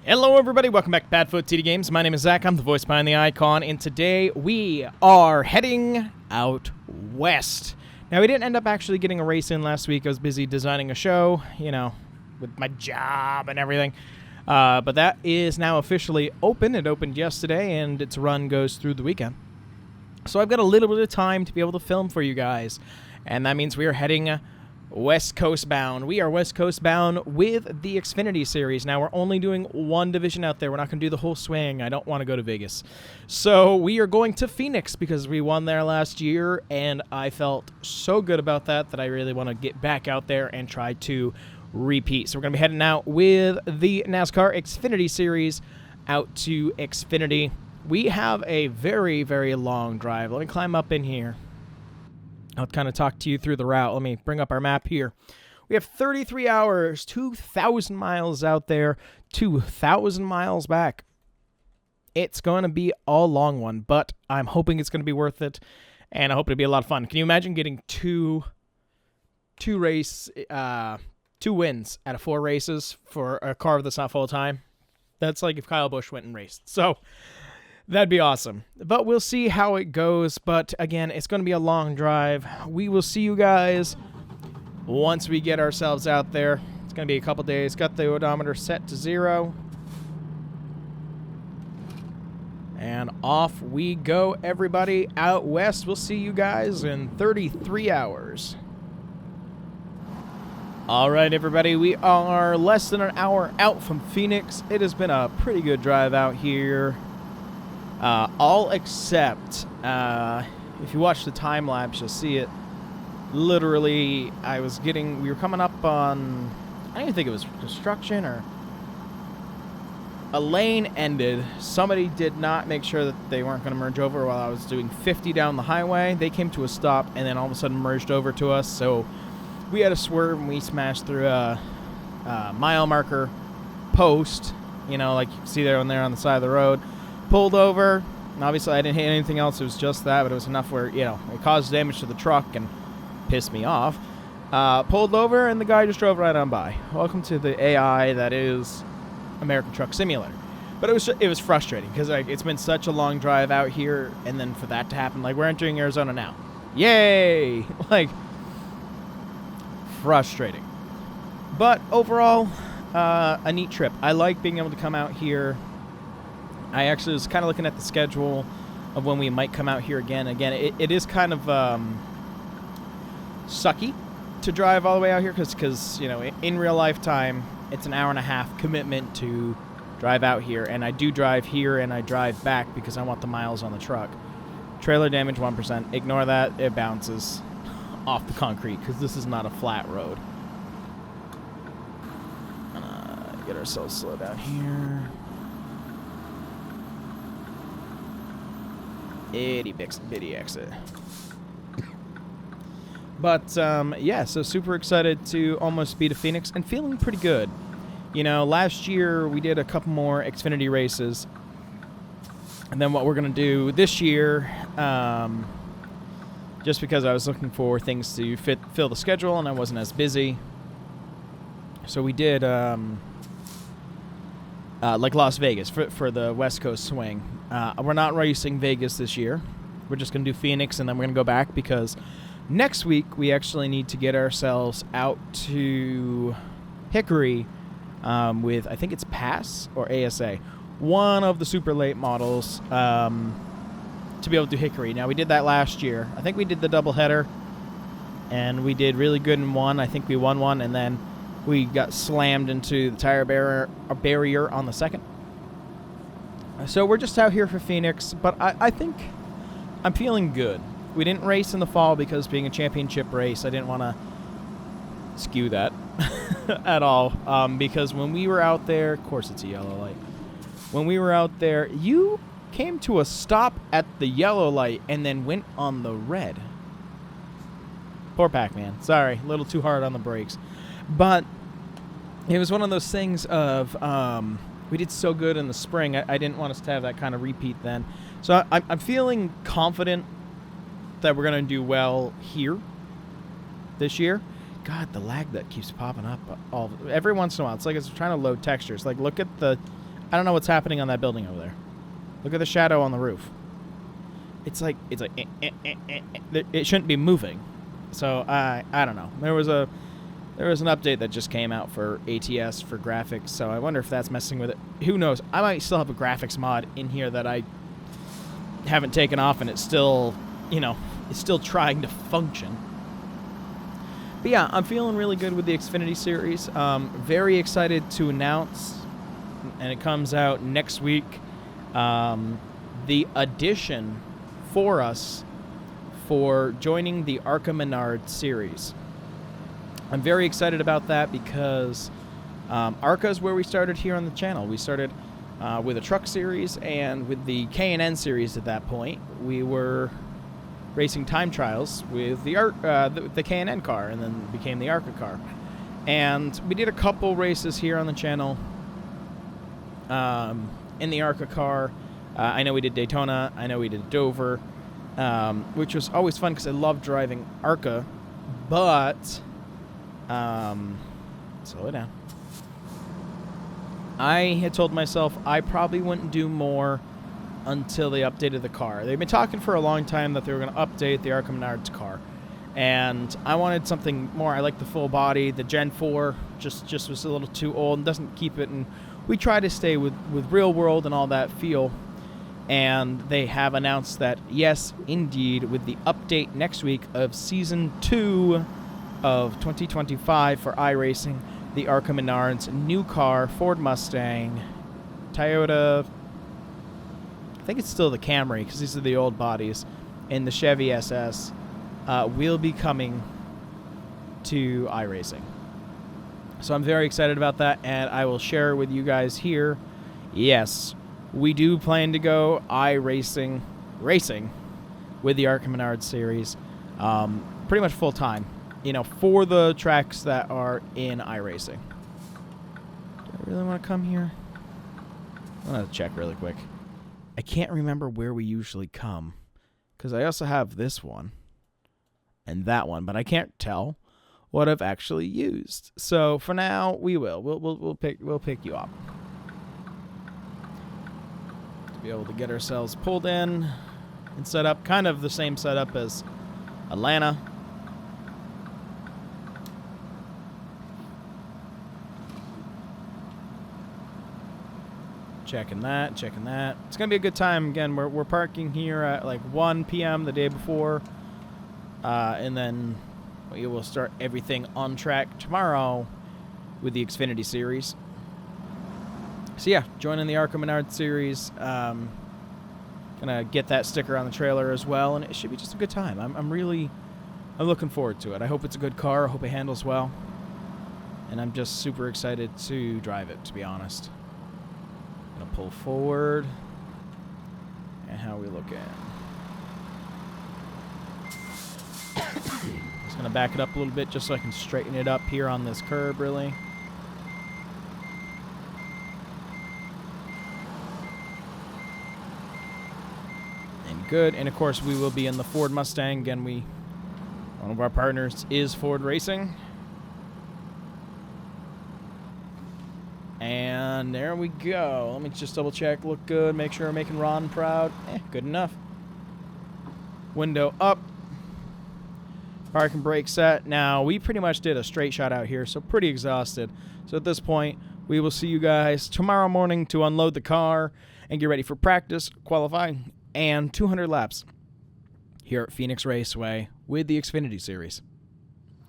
Hello everybody, welcome back to PadFootTD Games. My name is Zach, I'm the voice behind the icon, and today we are heading out west. Now, we didn't end up actually getting a race in last week. I was busy designing a show, you know, with my job and everything. But that is now officially open. It opened yesterday, and its run goes through the weekend. So I've got a little bit of time to be able to film for you guys, and that means we are heading West Coast bound. We are West Coast bound with the Xfinity Series. Now, we're only doing one division out there. We're not going to do the whole swing. I don't want to go to Vegas. So we are going to Phoenix because we won there last year, and I felt so good about that I really want to get back out there and try to repeat. So we're going to be heading out with the NASCAR Xfinity Series out to Xfinity. We have a very, very long drive. Let me climb up in here. I'll kind of talk to you through the route. Let me bring up our map here. We have 33 hours, 2,000 miles out there, 2,000 miles back. It's going to be a long one, but I'm hoping it's going to be worth it, and I hope it'll be a lot of fun. Can you imagine getting two wins out of 4 races for a car that's not full time? That's like if Kyle Busch went and raced. So that'd be awesome. But we'll see how it goes. But again, it's going to be a long drive. We will see you guys once we get ourselves out there. It's going to be a couple days. Got the odometer set to 0. And off we go, everybody, out west. We'll see you guys in 33 hours. All right, everybody, we are less than an hour out from Phoenix. It has been a pretty good drive out here. All except, if you watch the time lapse, you'll see it. Literally, we were coming up on, I don't even think it was construction or a lane ended. Somebody did not make sure that they weren't going to merge over while I was doing 50 down the highway. They came to a stop and then all of a sudden merged over to us. So we had to swerve and we smashed through a mile marker post, you know, like you can see there on the side of the road. Pulled over, and obviously I didn't hit anything else. It was just that, but it was enough where, you know, it caused damage to the truck and pissed me off. Pulled over, and the guy just drove right on by. Welcome to the AI that is American Truck Simulator. But it was frustrating because like it's been such a long drive out here, and then for that to happen, like we're entering Arizona now. Yay! Like, frustrating. But overall, a neat trip. I like being able to come out here. I actually was kind of looking at the schedule of when we might come out here again. Again, it is kind of sucky to drive all the way out here because, you know, in real life time, it's an hour and a half commitment to drive out here. And I do drive here and I drive back because I want the miles on the truck. Trailer damage 1%. Ignore that. It bounces off the concrete because this is not a flat road. Get ourselves slowed down here. Itty bitty exit. But yeah, so super excited to almost be to Phoenix and feeling pretty good. You know, last year we did a couple more Xfinity races, and then what we're gonna do this year, just because I was looking for things to fill the schedule and I wasn't as busy, so we did like Las Vegas for the West Coast swing. We're not racing Vegas this year. We're just going to do Phoenix, and then we're going to go back because next week we actually need to get ourselves out to Hickory with, I think it's PASS or ASA, one of the super late models to be able to do Hickory. Now, we did that last year. I think we did the doubleheader, and we did really good in one. I think we won one, and then we got slammed into the tire barrier on the second. So we're just out here for Phoenix, but I think I'm feeling good. We didn't race in the fall because being a championship race, I didn't want to skew that at all. Because when we were out there, of course it's a yellow light. When we were out there, you came to a stop at the yellow light and then went on the red. Poor Pac-Man. Sorry, a little too hard on the brakes. But it was one of those things of we did so good in the spring. I didn't want us to have that kind of repeat then. So I'm feeling confident that we're going to do well here this year. God, the lag that keeps popping up every once in a while. It's like it's trying to load textures. Like, look at the I don't know what's happening on that building over there. Look at the shadow on the roof. It's like it shouldn't be moving. So I don't know. There was an update that just came out for ATS for graphics, so I wonder if that's messing with it. Who knows? I might still have a graphics mod in here that I haven't taken off, and it's still, it's still trying to function. But yeah, I'm feeling really good with the Xfinity Series. Very excited to announce, and it comes out next week, the addition for us for joining the ARCA Menard Series. I'm very excited about that because ARCA is where we started here on the channel. We started with a truck series, and with the K&N series at that point, we were racing time trials with the K&N car, and then became the ARCA car. And we did a couple races here on the channel in the ARCA car. I know we did Daytona. I know we did Dover, which was always fun because I love driving ARCA, but slow it down. I had told myself I probably wouldn't do more until they updated the car. They've been talking for a long time that they were going to update the ARCA Menards car, and I wanted something more. I like the full body. The Gen 4 just was a little too old and doesn't keep it, and we try to stay with real world and all that feel. And they have announced that, yes, indeed, with the update next week of Season 2 of 2025 for iRacing, the ARCA Menards new car, Ford Mustang, Toyota, I think it's still the Camry because these are the old bodies, and the Chevy SS will be coming to iRacing. So I'm very excited about that, and I will share with you guys here. Yes, we do plan to go iRacing racing with the ARCA Menards series pretty much full time, for the tracks that are in iRacing. Do I really want to come here? I'm going to check really quick. I can't remember where we usually come because I also have this one and that one, but I can't tell what I've actually used. So for now, we will. We'll pick you up to be able to get ourselves pulled in and set up. Kind of the same setup as Atlanta. Checking that. It's going to be a good time. Again, we're parking here at like 1 p.m. the day before. And then we will start everything on track tomorrow with the Xfinity Series. So yeah, joining the ARCA Menard Series. Going to get that sticker on the trailer as well. And it should be just a good time. I'm looking forward to it. I hope it's a good car. I hope it handles well. And I'm just super excited to drive it, to be honest. Gonna pull forward. And how we looking? Just gonna back it up a little bit just so I can straighten it up here on this curb, really. And good. And of course, we will be in the Ford Mustang. Again, one of our partners is Ford Racing. And there we go. Let me just double check. Look good. Make sure we're making Ron proud. Good enough. Window up. Park and brake set. Now, we pretty much did a straight shot out here, so pretty exhausted. So at this point, we will see you guys tomorrow morning to unload the car and get ready for practice, qualifying, and 200 laps here at Phoenix Raceway with the Xfinity Series.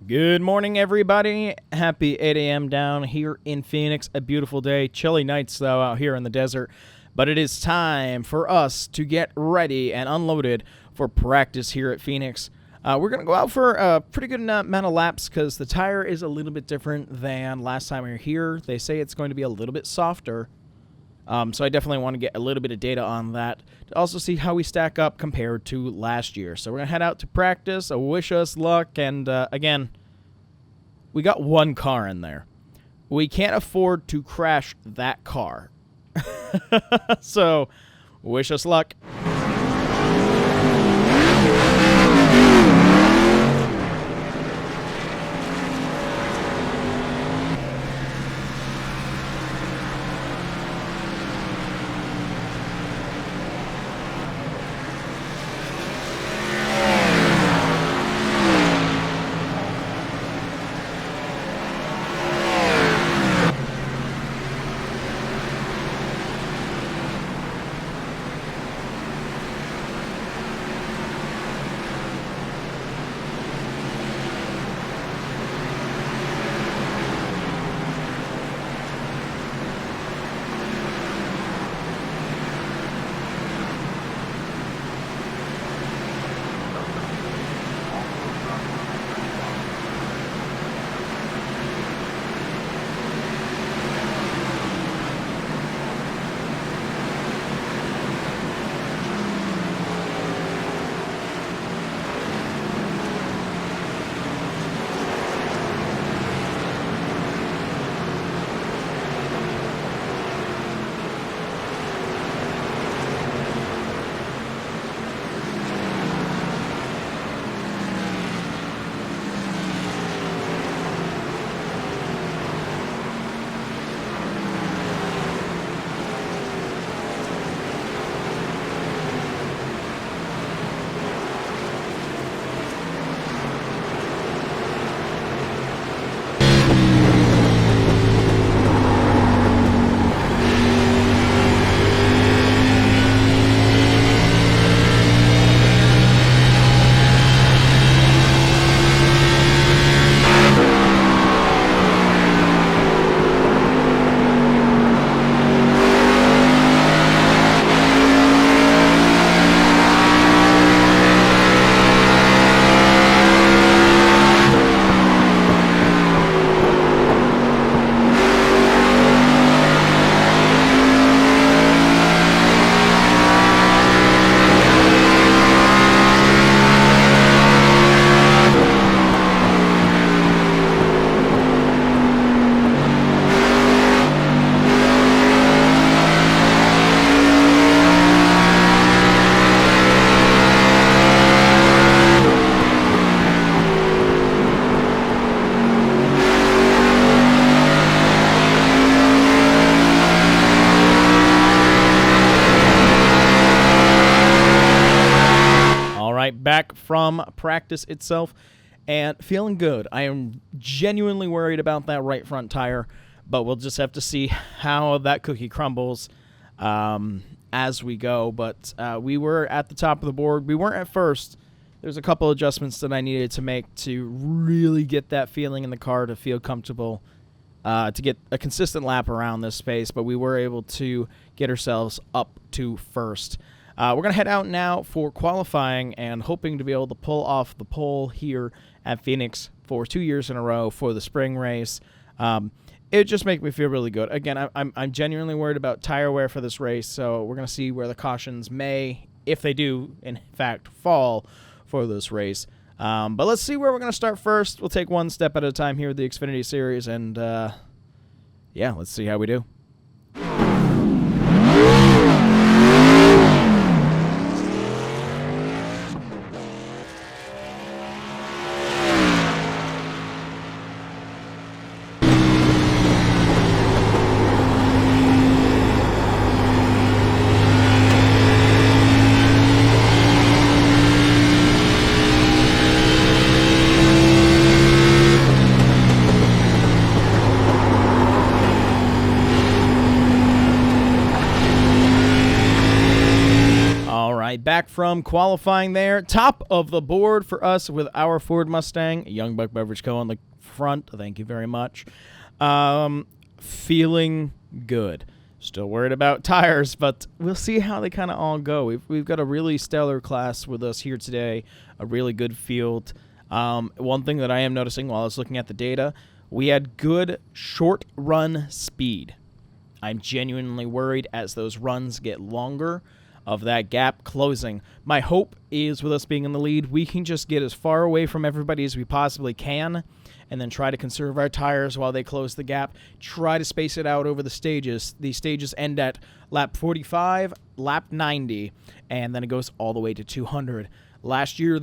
Good morning, everybody. Happy 8 a.m. down here in Phoenix. A beautiful day. Chilly nights, though, out here in the desert. But it is time for us to get ready and unloaded for practice here at Phoenix. We're going to go out for a pretty good amount of laps because the tire is a little bit different than last time we were here. They say it's going to be a little bit softer. So I definitely want to get a little bit of data on that to also see how we stack up compared to last year. So we're going to head out to practice. Wish us luck. And again, we got one car in there. We can't afford to crash that car. So wish us luck. back from practice itself and feeling good. I am genuinely worried about that right front tire, but we'll just have to see how that cookie crumbles as we go. But we were at the top of the board. We weren't at first. There's a couple adjustments that I needed to make to really get that feeling in the car to feel comfortable, to get a consistent lap around this space, but we were able to get ourselves up to first. We're going to head out now for qualifying and hoping to be able to pull off the pole here at Phoenix for 2 years in a row for the spring race. It just makes me feel really good. Again, I'm genuinely worried about tire wear for this race, so we're going to see where the cautions may, if they do, in fact, fall for this race. But let's see where we're going to start first. We'll take one step at a time here with the Xfinity Series, and yeah, let's see how we do. Back from qualifying there. Top of the board for us with our Ford Mustang. Young Buck Beverage Co. on the front. Thank you very much. Feeling good. Still worried about tires, but we'll see how they kind of all go. We've got a really stellar class with us here today. A really good field. One thing that I am noticing while I was looking at the data, we had good short run speed. I'm genuinely worried as those runs get longer of that gap closing. My hope is with us being in the lead, we can just get as far away from everybody as we possibly can and then try to conserve our tires while they close the gap. Try to space it out over the stages. These stages end at lap 45, lap 90, and then it goes all the way to 200. Last year,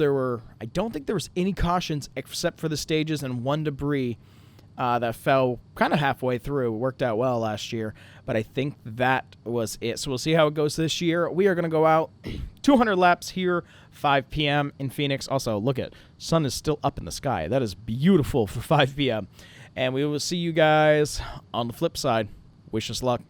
I don't think there was any cautions except for the stages and one debris that fell kind of halfway through. It worked out well last year, but I think that was it. So we'll see how it goes this year. We are going to go out 200 laps here, 5 p.m. in Phoenix. Also, look at sun is still up in the sky. That is beautiful for 5 p.m. And we will see you guys on the flip side. Wish us luck.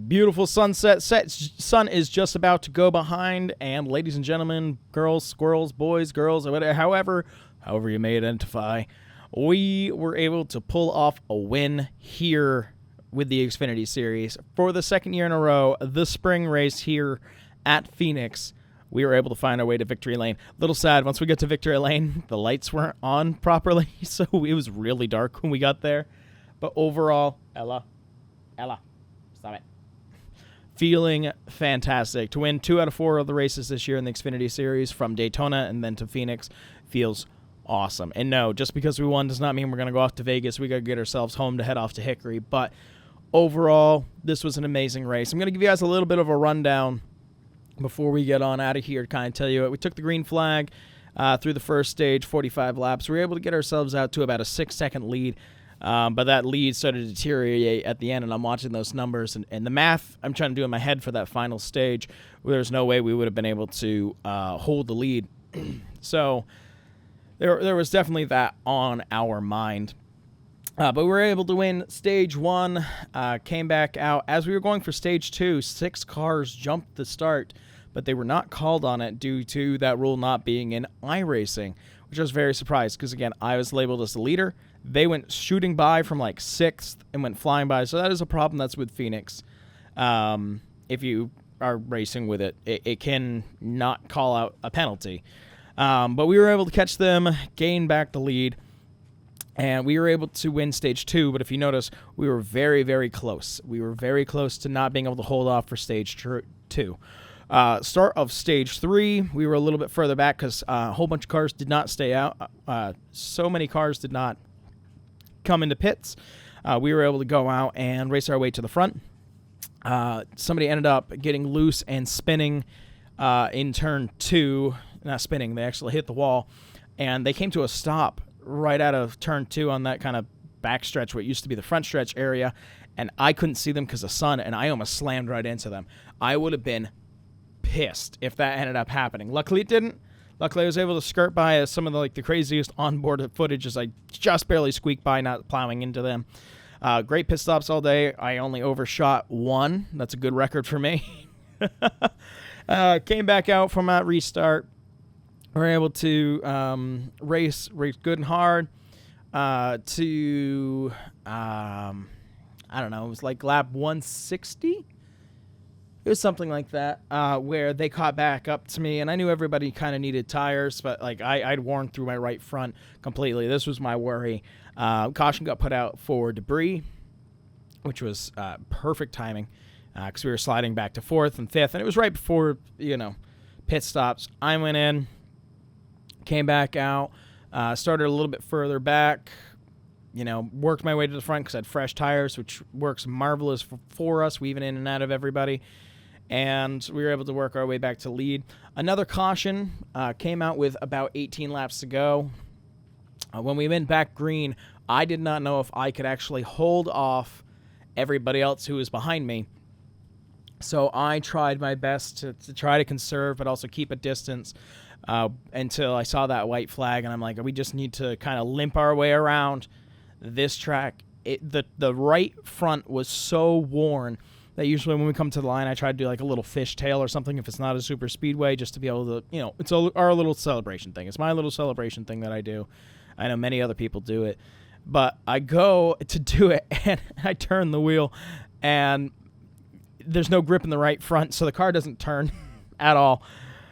Beautiful sunset. Sun is just about to go behind, and ladies and gentlemen, girls, squirrels, boys, girls, whatever, however you may identify, we were able to pull off a win here with the Xfinity Series for the second year in a row. The spring race here at Phoenix, we were able to find our way to victory lane. Little sad, once we get to victory lane, the lights weren't on properly, so it was really dark when we got there. But overall, Ella, stop it. Feeling fantastic. To win 2 out of 4 of the races this year in the Xfinity Series, from Daytona and then to Phoenix, feels awesome. And no, just because we won does not mean we're going to go off to Vegas. We got to get ourselves home to head off to Hickory. But overall, this was an amazing race. I'm going to give you guys a little bit of a rundown before we get on out of here to kind of tell you what. We took the green flag through the first stage, 45 laps. We were able to get ourselves out to about a 6-second lead. But that lead started to deteriorate at the end, and I'm watching those numbers. And the math I'm trying to do in my head for that final stage, there's no way we would have been able to hold the lead. So there was definitely that on our mind. But we were able to win Stage 1, came back out. As we were going for Stage 2, 6 cars jumped the start, but they were not called on it due to that rule not being in iRacing, which I was very surprised because, again, I was labeled as the leader. They went shooting by from like 6th and went flying by. So that is a problem that's with Phoenix. If you are racing with it, it can not call out a penalty. But we were able to catch them, gain back the lead. And we were able to win stage 2, but if you notice, we were very, very close. We were very close to not being able to hold off for stage 2. Start of stage 3, we were a little bit further back because a whole bunch of cars did not stay out. So many cars did not come into pits. We were able to go out and race our way to the front. Somebody ended up getting loose and spinning in turn 2. Not spinning, they actually hit the wall. And they came to a stop right out of turn 2 on that kind of back stretch, what used to be the front stretch area, and I couldn't see them because of the sun, and I almost slammed right into them. I would have been pissed if that ended up happening. Luckily, it didn't. Luckily, I was able to skirt by some of the craziest onboard footage as I just barely squeaked by, not plowing into them. Great pit stops all day. I only overshot 1. That's a good record for me. Came back out from that restart. We were able to race good and hard to, I don't know, it was like lap 160? It was something like that, where they caught back up to me, and I knew everybody kind of needed tires, but like I'd worn through my right front completely. This was my worry. Caution got put out for debris, which was perfect timing, because we were sliding back to 4th and 5th, and it was right before, pit stops. I went in, came back out, started a little bit further back, worked my way to the front because I had fresh tires, which works marvelous for us, weaving in and out of everybody. And we were able to work our way back to lead. Another caution came out with about 18 laps to go. When we went back green, I did not know if I could actually hold off everybody else who was behind me. So I tried my best to try to conserve, but also keep a distance until I saw that white flag. And I'm like, we just need to kind of limp our way around this track. The right front was so worn that usually when we come to the line, I try to do like a little fishtail or something if it's not a super speedway, just to be able to, it's our little celebration thing. It's my little celebration thing that I do. I know many other people do it. But I go to do it, and I turn the wheel, and there's no grip in the right front, so the car doesn't turn at all.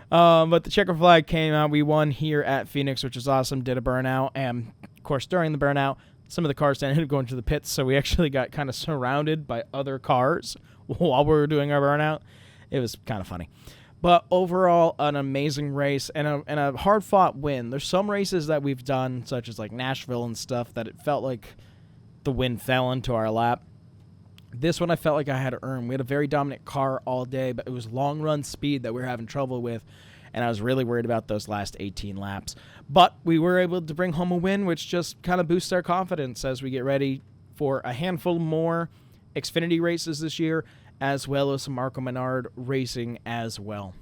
But the checker flag came out. We won here at Phoenix, which is awesome. Did a burnout, and of course, during the burnout, some of the cars ended up going to the pits, so we actually got kind of surrounded by other cars while we were doing our burnout. It was kind of funny. But overall, an amazing race and a hard-fought win. There's some races that we've done, such as like Nashville and stuff, that it felt like the wind fell into our lap. This one I felt like I had to earn. We had a very dominant car all day, but it was long-run speed that we were having trouble with, and I was really worried about those last 18 laps. But we were able to bring home a win, which just kind of boosts our confidence as we get ready for a handful more Xfinity races this year, as well as some Marco Menard racing as well.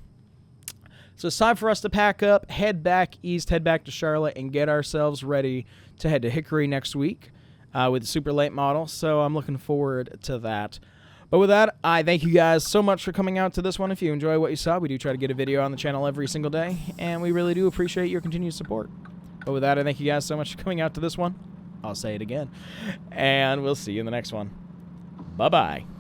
So it's time for us to pack up, head back east, head back to Charlotte, and get ourselves ready to head to Hickory next week with the super late model. So I'm looking forward to that. But with that, I thank you guys so much for coming out to this one. If you enjoy what you saw, we do try to get a video on the channel every single day, and we really do appreciate your continued support. But with that, I thank you guys so much for coming out to this one. I'll say it again, and we'll see you in the next one. Bye-bye.